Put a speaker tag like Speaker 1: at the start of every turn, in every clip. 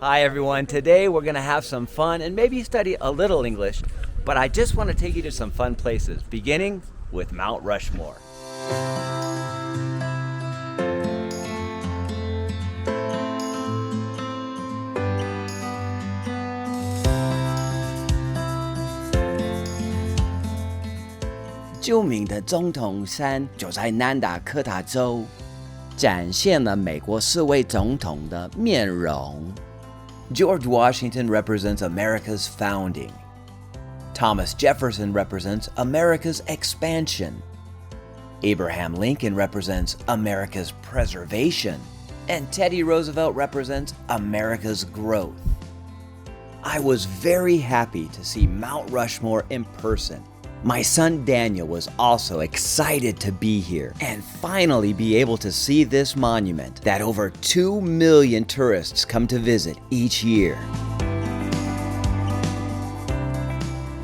Speaker 1: Hi everyone, today we're going to have some fun and maybe study a little English, but I just want to take you to some fun places, beginning with Mount Rushmore. "著名的总统山就在南达科他州，展现了美国4位总统的面容。George Washington represents America's founding. Thomas Jefferson represents America's expansion. Abraham Lincoln represents America's preservation. And Teddy Roosevelt represents America's growth. I was very happy to see Mount Rushmore in person. My son Daniel was also excited to be here and finally be able to see this monument that over 2 million tourists come to visit each year.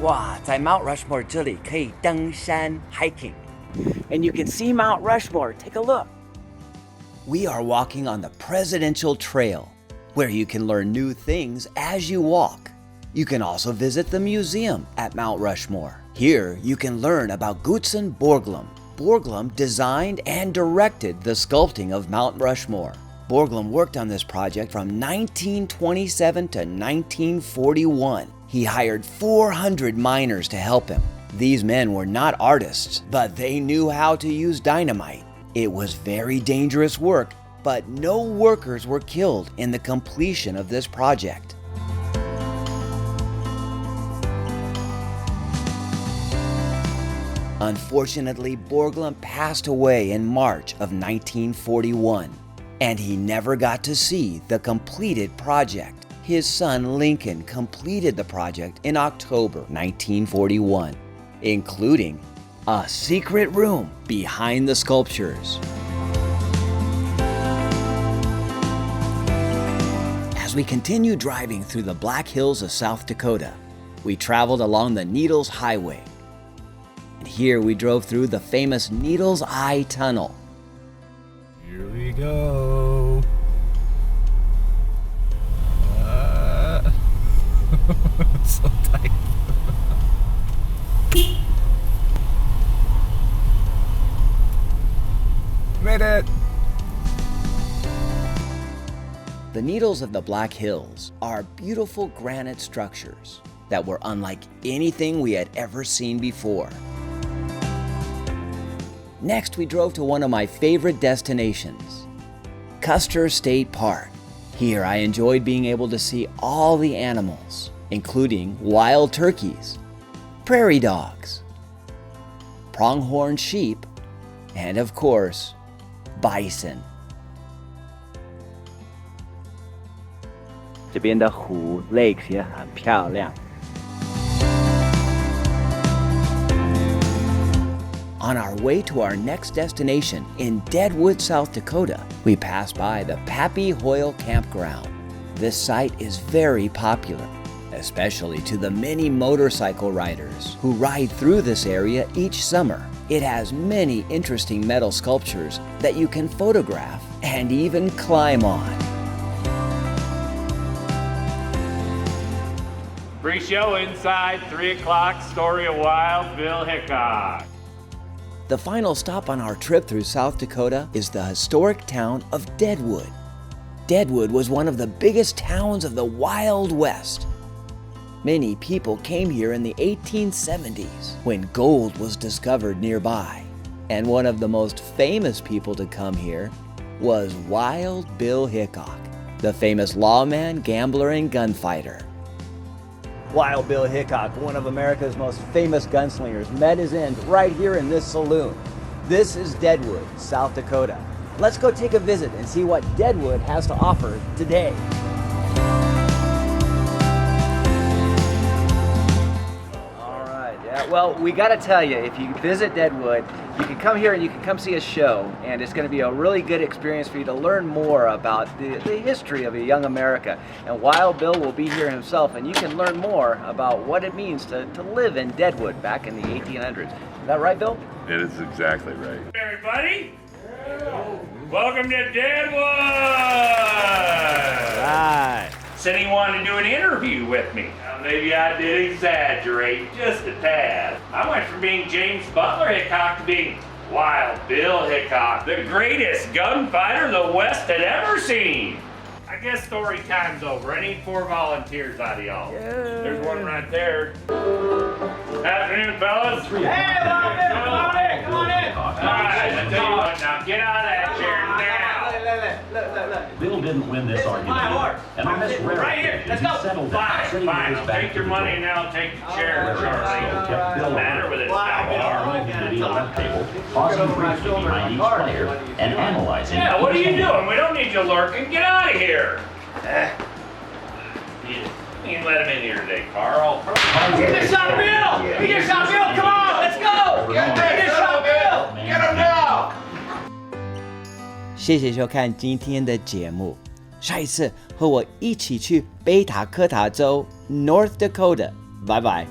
Speaker 1: 哇，在 Mount Rushmore 这里可以登山 hiking. And you can see Mount Rushmore. Take a look. We are walking on the Presidential Trail, where you can learn new things as you walk. You can also visit the museum at Mount Rushmore. Here, you can learn about Gutzon Borglum. Borglum designed and directed the sculpting of Mount Rushmore. Borglum worked on this project from 1927 to 1941. He hired 400 miners to help him. These men were not artists, but they knew how to use dynamite. It was very dangerous work, but no workers were killed in the completion of this project. Unfortunately, Borglum passed away in March of 1941, and he never got to see the completed project. His son Lincoln completed the project in October 1941, including a secret room behind the sculptures. As we continue driving through the Black Hills of South Dakota, we traveled along the Needles Highway. And here we drove through the famous Needles Eye Tunnel.
Speaker 2: Here we go. So tight. Made it.
Speaker 1: The Needles of the Black Hills are beautiful granite structures that were unlike anything we had ever seen before. Next, we drove to one of my favorite destinations, Custer State Park. Here, I enjoyed being able to see all the animals, including wild turkeys, prairie dogs, pronghorn sheep, and of course, bison. 这边的湖 lakes 也很漂亮。On our way to our next destination in Deadwood, South Dakota, we passed by the Pappy Hoyle Campground. This site is very popular, especially to the many motorcycle riders who ride through this area each summer. It has many interesting metal sculptures that you can photograph and even climb on.
Speaker 3: Free show inside, 3 o'clock, story of Wild Bill Hickok.
Speaker 1: The final stop on our trip through South Dakota is the historic town of Deadwood. Deadwood was one of the biggest towns of the Wild West. Many people came here in the 1870s when gold was discovered nearby. And one of the most famous people to come here was Wild Bill Hickok, the famous lawman, gambler, and gunfighter. Wild Bill Hickok, one of America's most famous gunslingers, met his end right here in this saloon. This is Deadwood, South Dakota. Let's go take a visit and see what Deadwood has to offer today. All right, yeah, well, we gotta tell you, if you visit Deadwood, you can come here and you can come see a show, and it's going to be a really good experience for you to learn more about the history of a young America. And Wild Bill will be here himself, and you can learn more about what it means to live in Deadwood back in the 1800s. Is that right, Bill?
Speaker 4: It is exactly right.
Speaker 3: Everybody, welcome to Deadwood!
Speaker 1: Right.
Speaker 3: Said he wanted to do an interview with me. Now, maybe I did exaggerate just a tad. I went from being James Butler Hickok to being Wild Bill Hickok, the greatest gunfighter the West had ever seen. I guess story time's over. I need 4 volunteers out of y'all. There's one right there. Afternoon, fellas.
Speaker 4: Hey, come on in.
Speaker 3: All right, I tell you what, now get out of that chair now.
Speaker 4: Look.
Speaker 5: Bill didn't win this argument,
Speaker 4: my horse.
Speaker 5: and on this rare
Speaker 4: Right here.
Speaker 5: occasion,
Speaker 4: Let's
Speaker 5: he
Speaker 4: go.
Speaker 5: settled down, sitting with
Speaker 3: Fine.
Speaker 5: his
Speaker 3: I'll
Speaker 5: back
Speaker 3: take
Speaker 5: to
Speaker 3: your
Speaker 5: the
Speaker 3: money
Speaker 5: door.
Speaker 3: and I'll take the chair, Charlie.
Speaker 5: Kept Bill
Speaker 3: What's the matter with it now,
Speaker 5: allowing him to be a left table, pausing briefly behind each player, and analyzing.
Speaker 3: Yeah, what are you doing? We don't need you lurking. Get out of here. You can let him in here today, Carl.
Speaker 4: Get this shot, Bill! Get your shot, Bill! Come on, let's go! Get this shot, Bill! Get him now!
Speaker 1: 谢谢收看今天的节目。下一次和我一起去贝塔科塔州 North Dakota，拜拜。